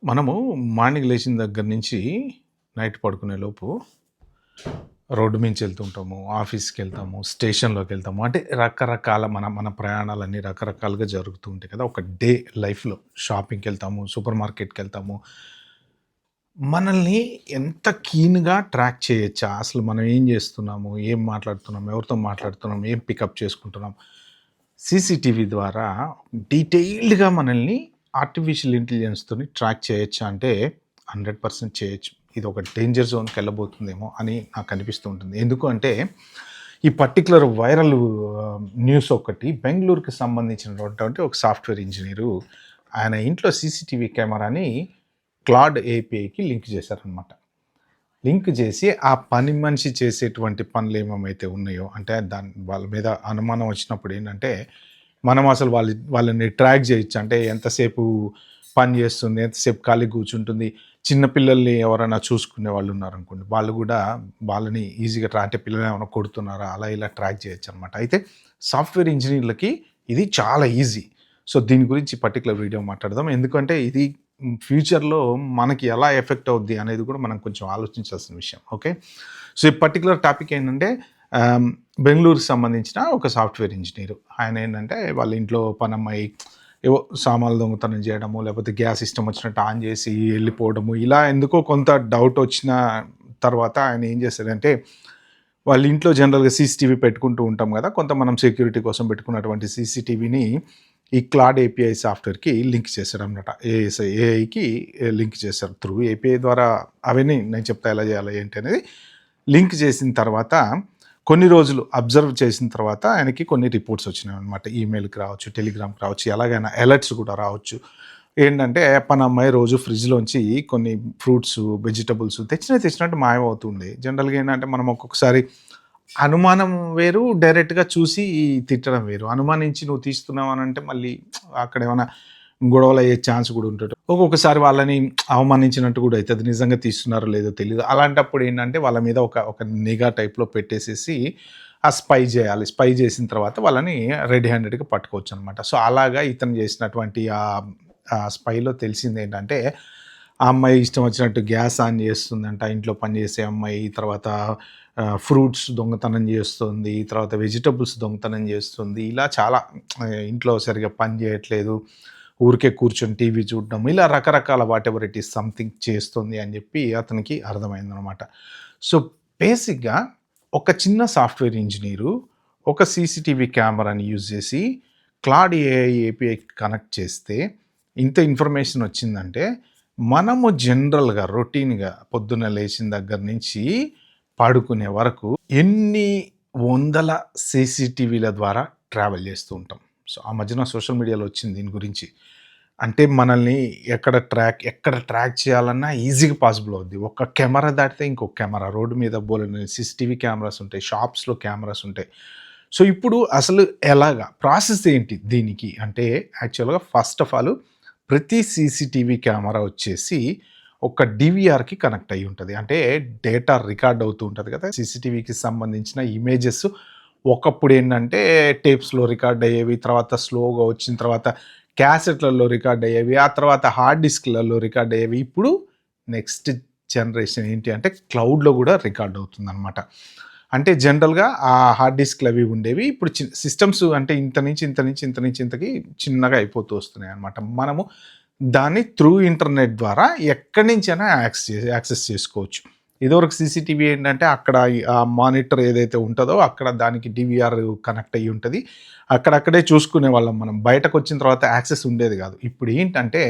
మనము మార్నింగ్ లేచిన దగ్గర నుంచి నైట్ పడుకునే లోపు రోడ్డు మించి వెళ్తుంటాము, ఆఫీస్‌కి వెళ్తాము, స్టేషన్‌లోకి వెళ్తాము. అంటే రకరకాల మన మన ప్రయాణాలన్నీ రకరకాలుగా జరుగుతూ ఉంటాయి కదా! ఒక డే లైఫ్‌లో షాపింగ్‌కి వెళ్తాము, సూపర్ మార్కెట్‌కి వెళ్తాము. మనల్ని ఎంత కీన్‌గా ట్రాక్ చేయొచ్చా? అసలు మనం ఏం చేస్తున్నాము? ఏం మాట్లాడుతున్నాం? ఎవరితో మాట్లాడుతున్నాం? ఏం పికప్ చేసుకుంటున్నాం? సీసీటీవీ ద్వారా డీటెయిల్డ్‌గా మనల్ని ఆర్టిఫిషియల్ ఇంటెలిజెన్స్‌తోని ట్రాక్ చేయొచ్చా అంటే 100% చేయొచ్చు. ఇది ఒక డేంజర్ జోన్‌కి వెళ్ళబోతుందేమో అని నాకు అనిపిస్తూ ఉంటుంది. ఎందుకు అంటే ఈ పర్టిక్యులర్ వైరల్ న్యూస్ ఒకటి బెంగుళూరుకి సంబంధించినటువంటి ఒక సాఫ్ట్‌వేర్ ఇంజినీరు ఆయన ఇంట్లో సీసీటీవీ కెమెరాని క్లాడ్ ఏపీఐకి లింక్ చేశారనమాట. లింక్ చేసి ఆ పని మనిషి చేసేటువంటి పనులు ఏమేమైతే ఉన్నాయో అంటే వాళ్ళ మీద అనుమానం వచ్చినప్పుడు ఏంటంటే మనం అసలు వాళ్ళని ట్రాక్ చేయొచ్చు. అంటే ఎంతసేపు పని చేస్తుంది, ఎంతసేపు ఖాళీ కూర్చుంటుంది. చిన్న పిల్లల్ని ఎవరైనా చూసుకునే వాళ్ళు ఉన్నారనుకోండి, వాళ్ళు కూడా వాళ్ళని ఈజీగా అంటే పిల్లల్ని ఏమైనా కొడుతున్నారా అలా ఇలా ట్రాక్ చేయొచ్చు అనమాట. అయితే సాఫ్ట్వేర్ ఇంజనీర్లకి ఇది చాలా ఈజీ. సో దీని గురించి పర్టికులర్ వీడియో మాట్లాడదాం. ఎందుకంటే ఇది ఫ్యూచర్‌లో మనకి ఎలా ఎఫెక్ట్ అవుద్ది అనేది కూడా మనం కొంచెం ఆలోచించాల్సిన విషయం. ఓకే. సో ఈ పర్టికులర్ టాపిక్ ఏంటంటే ఆహ్, బెంగుళూరుకి సంబంధించిన ఒక సాఫ్ట్వేర్ ఇంజినీరు. ఆయన ఏంటంటే వాళ్ళ ఇంట్లో పనమ్మాయి ఏవో సామాన్లు దొంగతనం చేయడము, లేకపోతే గ్యాస్ ఇష్టం వచ్చినట్టు ఆన్ చేసి వెళ్ళిపోవడము, ఇలా ఎందుకో కొంత డౌట్ వచ్చిన తర్వాత ఆయన ఏం చేశాడంటే, వాళ్ళ ఇంట్లో జనరల్‌గా సీసీటీవీ పెట్టుకుంటూ ఉంటాం కదా! కొంత మనం సెక్యూరిటీ కోసం పెట్టుకున్నటువంటి సీసీటీవీని ఈ క్లాడ్ ఏపీఐ సాఫ్ట్‌వేర్‌కి లింక్ చేశారనమాట. ఏఐకి లింక్ చేశారు. త్రూ ఏపీఐ ద్వారా అవన్నీ నేను చెప్తా ఎలా చేయాలి ఏంటి అనేది. లింక్ చేసిన తర్వాత కొన్ని రోజులు అబ్జర్వ్ చేసిన తర్వాత ఆయనకి కొన్ని రిపోర్ట్స్ వచ్చినాయనమాట. ఈమెయిల్‌కి రావచ్చు, టెలిగ్రామ్‌కి రావచ్చు, ఎలాగైనా అలర్ట్స్ కూడా రావచ్చు. ఏంటంటే పనమ్మాయి రోజు ఫ్రిడ్జ్‌లోంచి కొన్ని ఫ్రూట్సు, వెజిటబుల్స్ తెచ్చినట్టు మాయమవుతుండే. జనరల్‌గా ఏంటంటే మనం ఒక్కొక్కసారి అనుమానం వేరు, డైరెక్ట్‌గా చూసి తిట్టడం వేరు. అనుమానించి నువ్వు తీస్తున్నావు అనంటే మళ్ళీ అక్కడేమన్నా గొడవలయ్యే ఛాన్స్ కూడా ఉంటది. ఒక్కొక్కసారి వాళ్ళని అవమానించినట్టు కూడా అయితది. నిజంగా తీస్తున్నారో లేదో తెలీదు. అలాంటప్పుడు ఏంటంటే వాళ్ళ మీద ఒక నిఘా టైప్‌లో పెట్టేసేసి ఆ స్పై జేయాలి. స్పై చేసిన తర్వాత వాళ్ళని రెడ్ హ్యాండెడ్‌గా పట్టుకోవచ్చనమాట. సో, అలాగా ఇతను చేసినటువంటి ఆ స్పైలో తెలిసిందేంటంటే, ఆ అమ్మాయి ఇష్టం వచ్చినట్టు గ్యాస్ ఆన్ చేస్తుందంట. ఇంట్లో పనిచేసే అమ్మాయి. తర్వాత ఫ్రూట్స్ దొంగతనం చేస్తుంది. తర్వాత వెజిటబుల్స్ దొంగతనం చేస్తుంది. ఇలా చాలా ఇంట్లో సరిగ్గా పని చేయట్లేదు. ఊరికే కూర్చొని టీవీ చూడడం. ఇలా రకరకాల వాటెవర్ ఇట్ ఈస్ సంథింగ్ చేస్తుంది అని చెప్పి అతనికి అర్థమైందనమాట. సో, బేసిక్‌గా ఒక చిన్న సాఫ్ట్‌వేర్ ఇంజినీరు ఒక సీసీటీవీ కెమెరాని యూజ్ చేసి క్లాడ్ ఏఐ ఏపీఐకి కనెక్ట్ చేస్తే ఇంత ఇన్ఫర్మేషన్ వచ్చిందంటే మనము జనరల్‌గా రొటీన్‌గా పొద్దున్న లేచిన దగ్గర నుంచి పడుకునే వరకు ఎన్ని వందల సీసీటీవీల ద్వారా ట్రావెల్ చేస్తూ ఉంటాం. సో, ఆ మధ్యన సోషల్ మీడియాలో వచ్చింది దీని గురించి. అంటే మనల్ని ఎక్కడ ట్రాక్ చేయాలన్నా ఈజీగా పాసిబుల్ అవుద్ది. ఒక కెమెరా దాటితే ఇంకొక కెమెరా. రోడ్డు మీద బోలెడన్ని సీసీటీవీ కెమెరాస్ ఉంటాయి. షాప్స్‌లో కెమెరాస్ ఉంటాయి. సో, ఇప్పుడు అసలు ఎలాగా? ప్రాసెస్ ఏంటి దీనికి? అంటే యాక్చువల్‌గా ఫస్ట్ ఆఫ్ ఆల్ ప్రతి సీసీటీవీ కెమెరా వచ్చేసి ఒక డీవీఆర్‌కి కనెక్ట్ అయ్యి ఉంటది. అంటే డేటా రికార్డ్ అవుతూ ఉంటది కదా! సీసీటీవీకి సంబంధించిన ఇమేజెస్ ఒకప్పుడేంటంటే టేప్స్‌లో రికార్డ్ అయ్యేవి. తర్వాత స్లోగా వచ్చిన తర్వాత క్యాసెట్‌లలో రికార్డ్ అయ్యేవి. ఆ తర్వాత హార్డ్ డిస్క్‌లలో రికార్డ్ అయ్యేవి. ఇప్పుడు నెక్స్ట్ జనరేషన్ ఏంటి అంటే క్లౌడ్‌లో గూడా రికార్డ్ అవుతుందనమాట. అంటే జనరల్‌గా ఆ హార్డ్ డిస్క్‌లు అవి ఉండేవి. ఇప్పుడు సిస్టమ్స్ అంటే ఇంతకి చిన్నగా అయిపోతూ వస్తున్నాయన్నమాట. మనము దాన్ని త్రూ ఇంటర్నెట్ ద్వారా ఎక్కడి నుంచైనా యాక్సెస్ చేసుకోవచ్చు. ఇదివరకు సీసీటీవీ ఏంటంటే అక్కడ ఆ మానిటర్ ఏదైతే ఉంటదో అక్కడ దానికి డీవీఆర్ కనెక్ట్ అయ్యి ఉంటది. అక్కడక్కడే చూసుకునేవాళ్ళం మనం. బయటకొచ్చిన తర్వాత యాక్సెస్ ఉండేది గాదు. ఇప్పుడు ఏంటంటే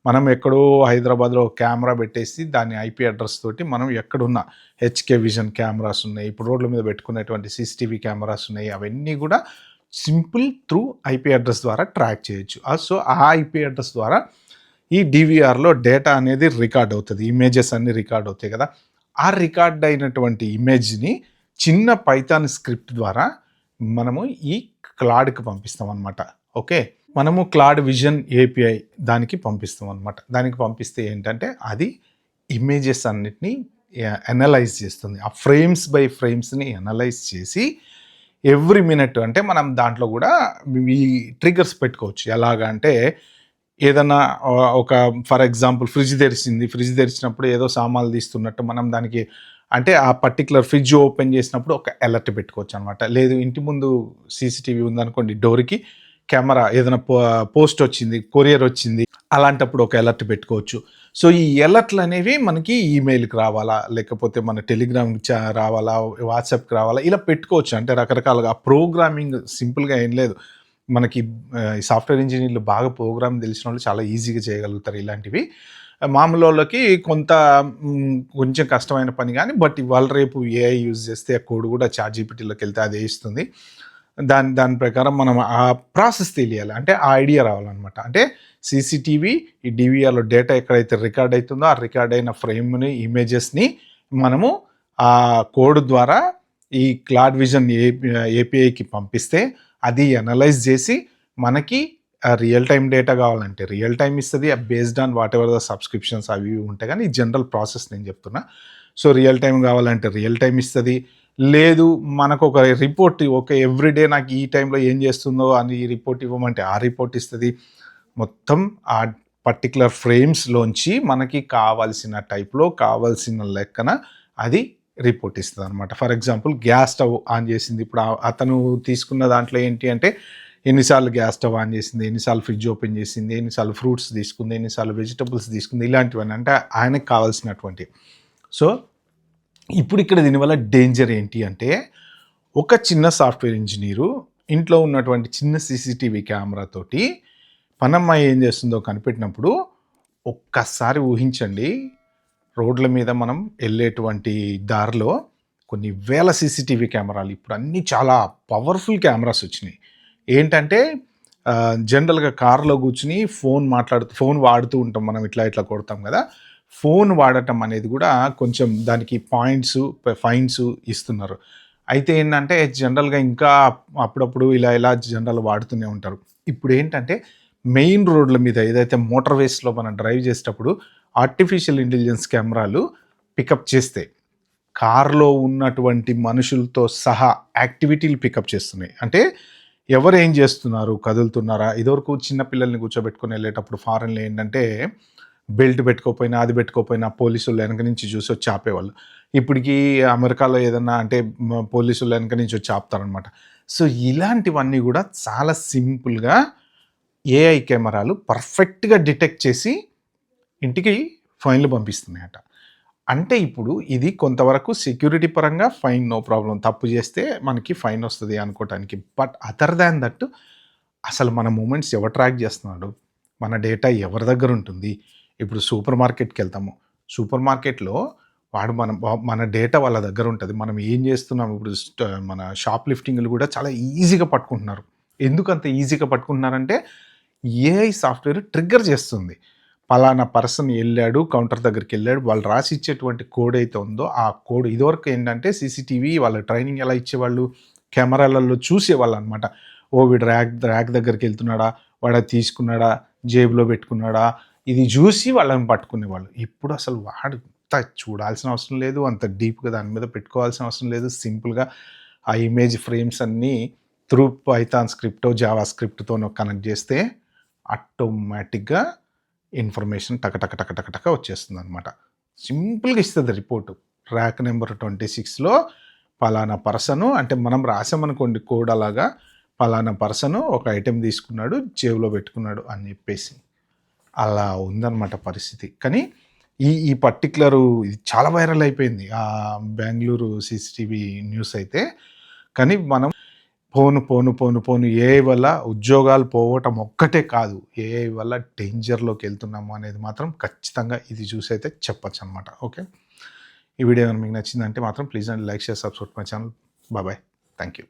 మనం ఎక్కడో హైదరాబాద్‌లో కెమెరా పెట్టేసి దాని ఐపీ అడ్రెస్ తోటి మనం ఎక్కడున్నా హెచ్‌కే విజన్ కెమెరాస్ ఉన్నాయి. ఇప్పుడు రోడ్ల మీద పెట్టుకునేటువంటి సీసీటీవీ కెమెరాస్ ఉన్నాయి. అవన్నీ గూడా సింపుల్ త్రూ ఐపీ అడ్రెస్ ద్వారా ట్రాక్ చేయొచ్చు. సో, ఆ ఐపీ అడ్రెస్ ద్వారా ఈ డీవీఆర్‌లో డేటా అనేది రికార్డ్ అవుతది. ఇమేజెస్ అన్నీ రికార్డ్ అవుతాయి గదా! ఆ రికార్డ్ అయినటువంటి ఇమేజ్‌ని చిన్న పైథాన్ స్క్రిప్ట్ ద్వారా మనము ఈ క్లాడ్‌కి పంపిస్తామనమాట. ఓకే. మనము క్లాడ్ విజన్ ఏపీఐ దానికి పంపిస్తామనమాట. దానికి పంపిస్తే ఏంటంటే అది ఇమేజెస్ అన్నిటిని అనలైజ్ చేస్తుంది. ఆ ఫ్రేమ్స్ బై ఫ్రేమ్స్‌ని అనలైజ్ చేసి ఎవ్రీ మినిట్ అంటే మనం దాంట్లో గూడా ఈ ట్రిగ్గర్స్ పెట్టుకోవచ్చు. ఎలాగా అంటే ఏదన్నా ఒక ఫర్ ఎగ్జాంపుల్ ఫ్రిడ్జ్ తెరిచింది. ఫ్రిడ్జ్ తెరిచినప్పుడు ఏదో సామాన్లు తీస్తున్నట్టు మనం దానికి అంటే ఆ పర్టిక్యులర్ ఫ్రిడ్జ్ ఓపెన్ చేసినప్పుడు ఒక అలర్ట్ పెట్టుకోవచ్చనమాట. లేదు ఇంటి ముందు సీసీటీవీ ఉందనుకోండి డోర్‌కి కెమెరా ఏదైనా పోస్ట్ వచ్చింది, కొరియర్ వచ్చింది. అలాంటప్పుడు ఒక అలర్ట్ పెట్టుకోవచ్చు. సో, ఈ అలర్ట్‌లనేవి మనకి ఈమెయిల్‌కి రావాలా, లేకపోతే మన టెలిగ్రామ్‌కి రావాలా, వాట్సాప్‌కి రావాలా ఇలా పెట్టుకోవచ్చు. అంటే రకరకాలుగా ప్రోగ్రామింగ్ సింపుల్‌గా ఏం లేదు. మనకి ఈ సాఫ్ట్‌వేర్ ఇంజినీర్లు బాగా ప్రోగ్రామ్ తెలిసినోళ్ళు చాలా ఈజీగా చేయగలుగుతారు ఇలాంటివి. మామూలోళ్ళకి కొంత కొంచెం కష్టమైన పని గానీ, బట్ ఇవాళ రేపు ఏఐ యూజ్ చేస్తే ఆ కోడ్ కూడా చాట్‌జీపీటీలోకెళ్తే అదే ఇస్తుంది. దాని దాని ప్రకారం మనం ఆ ప్రాసెస్ తెలియాలి. అంటే ఆ ఐడియా రావాలనమాట. అంటే సీసీటీవీ, ఈ డీవీఆర్‌లో డేటా ఎక్కడైతే రికార్డ్ అయితుందో, ఆ రికార్డ్ అయిన ఫ్రేమ్‌ని, ఇమేజెస్‌ని మనము ఆ కోడ్ ద్వారా ఈ క్లాడ్ విజన్ ఏపీఐకి పంపిస్తే, అది అనలైజ్ చేసి మనకి రియల్ టైమ్ డేటా కావాలంటే రియల్ టైమ్ ఇస్తది. Based on what ever the subscriptions అవి ఇవి ఉంటాయి గానీ, ఈ జనరల్ ప్రాసెస్ నేను చెప్తున్నా. సో, రియల్ టైమ్ కావాలంటే రియల్ టైమ్ ఇస్తది. లేదు మనకొక రిపోర్ట్ ఓకే ఎవ్రీడే నాకు ఈ టైంలో ఏం చేస్తుందో అని రిపోర్ట్ ఇవ్వమంటే ఆ రిపోర్ట్ ఇస్తది. మొత్తం ఆ పర్టిక్యులర్ ఫ్రేమ్స్‌లోంచి మనకి కావాల్సిన టైప్‌లో, కావాల్సిన లెక్కన అది రిపోర్ట్ ఇస్తదనమాట. For example gas stove on చేసింది. ఇప్పుడు అతను తీసుకున్న దాంట్లో ఏంటి అంటే ఎన్నిసార్లు గ్యాస్ స్టవ్ ఆన్ చేసింది, ఎన్నిసార్లు ఫ్రిడ్జ్ ఓపెన్ చేసింది, ఎన్నిసార్లు ఫ్రూట్స్ తీసుకుంది, ఎన్నిసార్లు వెజిటబుల్స్ తీసుకుంది ఇలాంటివన్నీ అంటే ఆయనకు కావాల్సినటువంటివి. సో, ఇప్పుడు ఇక్కడ దీనివల్ల డేంజర్ ఏంటి అంటే, ఒక చిన్న సాఫ్ట్‌వేర్ ఇంజినీరు ఇంట్లో ఉన్నటువంటి చిన్న సీసీటీవీ కెమెరా తోటి పనమ్మాయి ఏం చేస్తుందో కనిపెట్టినప్పుడు, ఒక్కసారి ఊహించండి రోడ్ల మీద మనం ఎళ్ళేటువంటి దారిలో కొన్ని వేల సీసీటీవీ కెమెరాలు ఇప్పుడు అన్నీ చాలా పవర్‌ఫుల్ కెమెరాస్ వచ్చినాయి. ఏంటంటే జనరల్‌గా కార్‌లో కూర్చొని ఫోన్ వాడుతూ ఉంటాం మనం ఇట్లా ఇట్లా కొడతాం కదా! ఫోన్ వాడటం అనేది కూడా కొంచెం దానికి పాయింట్స్, ఫైన్స్ ఇస్తున్నారు. అయితే ఏంటంటే జనరల్‌గా ఇంకా అప్పుడప్పుడు ఇలా జనరల్ వాడుతూనే ఉంటారు. ఇప్పుడేంటంటే మెయిన్ రోడ్ల మీద ఏదైతే మోటార్ వేస్‌లో మనం డ్రైవ్ చేసేటప్పుడు ఆర్టిఫిషియల్ ఇంటెలిజెన్స్ కెమెరాలు పికప్ చేస్తాయి. కార్‌లో ఉన్నటువంటి మనుషులతో సహా యాక్టివిటీలు పికప్ చేస్తున్నాయి. అంటే ఎవరేం చేస్తున్నారు? కదులుతున్నారా? ఇదివరకు చిన్న పిల్లల్ని కూర్చోబెట్టుకొని ఎళ్ళేటప్పుడు ఫారెన్‌లో ఏంటంటే బెల్ట్ పెట్టుకోకపోయినా, అది పెట్టుకోకపోయినా పోలీసోళ్ళు వెనక నుంచి చూసి వచ్చి ఆపేవాళ్ళు. ఇప్పటికి అమెరికాలో ఏదన్నా అంటే పోలీసోళ్ళు వెనక నుంచి వచ్చి ఆపుతారనమాట. సో, ఇలాంటివన్నీ గూడా చాలా సింపుల్‌గా ఏఐ కెమెరాలు పర్ఫెక్ట్‌గా డిటెక్ట్ చేసి ఇంటికి ఫైన్‌లు పంపిస్తున్నాయట. అంటే ఇప్పుడు ఇది కొంతవరకు సెక్యూరిటీ పరంగా ఫైన్ నో ప్రాబ్లమ్. తప్పు చేస్తే మనకి ఫైన్ వస్తది అనుకోటానికి. బట్ అదర్ దాన్ దట్ అసలు మన మూవ్‌మెంట్స్ ఎవరు ట్రాక్ చేస్తున్నాడు? మన డేటా ఎవరి దగ్గర ఉంటుంది? ఇప్పుడు సూపర్ మార్కెట్‌కెళ్తాము. సూపర్ మార్కెట్‌లో వాడు మన డేటా వాళ్ళ దగ్గర ఉంటది. మనం ఏం చేస్తున్నాం ఇప్పుడు మన షాప్ లిఫ్టింగ్‌లు కూడా చాలా ఈజీగా పట్టుకుంటున్నారు. ఎందుకంత ఈజీగా పట్టుకుంటున్నారంటే ఏఐ సాఫ్ట్‌వేర్ ట్రిగ్గర్ చేస్తుంది. పలానా పర్సన్ ఎళ్ళాడు, కౌంటర్ దగ్గరికెళ్ళాడు. వాళ్ళు రాసిచ్చేటువంటి కోడ్ అయితే ఉందో, ఆ కోడ్ ఇదివరకు ఏంటంటే సీసీటీవీ వాళ్ళ ట్రైనింగ్ ఎలా ఇచ్చేవాళ్ళు? కెమెరాలలో చూసేవాళ్ళనమాట. ఓహ్! వీడు ర్యాక్ దగ్గరికెళ్తున్నాడా? వాడది తీసుకున్నాడా? జేబులో పెట్టుకున్నాడా? ఇది జూసి వాళ్ళని పట్టుకునేవాళ్ళు. ఇప్పుడు అసలు వాడు అంత చూడాల్సిన అవసరం లేదు. అంత డీప్‌గా దాని మీద పెట్టుకోవాల్సిన అవసరం లేదు. సింపుల్‌గా ఆ ఇమేజ్ ఫ్రేమ్స్ అన్నీ త్రూ పైథాన్ స్క్రిప్టో, జావా స్క్రిప్ట్‌తోనో కనెక్ట్ జేస్తే ఆటోమేటిక్‌గా ఇన్ఫర్మేషన్ టక టక టక టక టక వచ్చేస్తుందనమాట. సింపుల్‌గా ఇస్తది రిపోర్టు. ర్యాక్ నంబర్ 26లో పలానా పర్సను అంటే మనం రాసామనుకోండి కోడ్ అలాగా, పలానా పర్సను ఒక ఐటెమ్ తీసుకున్నాడు, జేబులో పెట్టుకున్నాడు అని చెప్పేసి. అలా ఉందనమాట పరిస్థితి. కానీ ఈ పర్టిక్యులరు ఇది చాలా వైరల్ అయిపోయింది. బెంగుళూరు సీసీటీవీ న్యూస్ అయితే. కానీ మనం పోను ఏఐ వల్ల ఉద్యోగాలు పోవటం ఒక్కటే కాదు. ఏఐ వల్ల డేంజర్‌లోకెళ్తున్నాము అనేది మాత్రం ఖచ్చితంగా ఇది చూసైతే చెప్పొచ్చనమాట. ఓకే. ఈ వీడియో మీకు నచ్చిందంటే మాత్రం please and like, share, subscribe my channel. Bye. Thank you.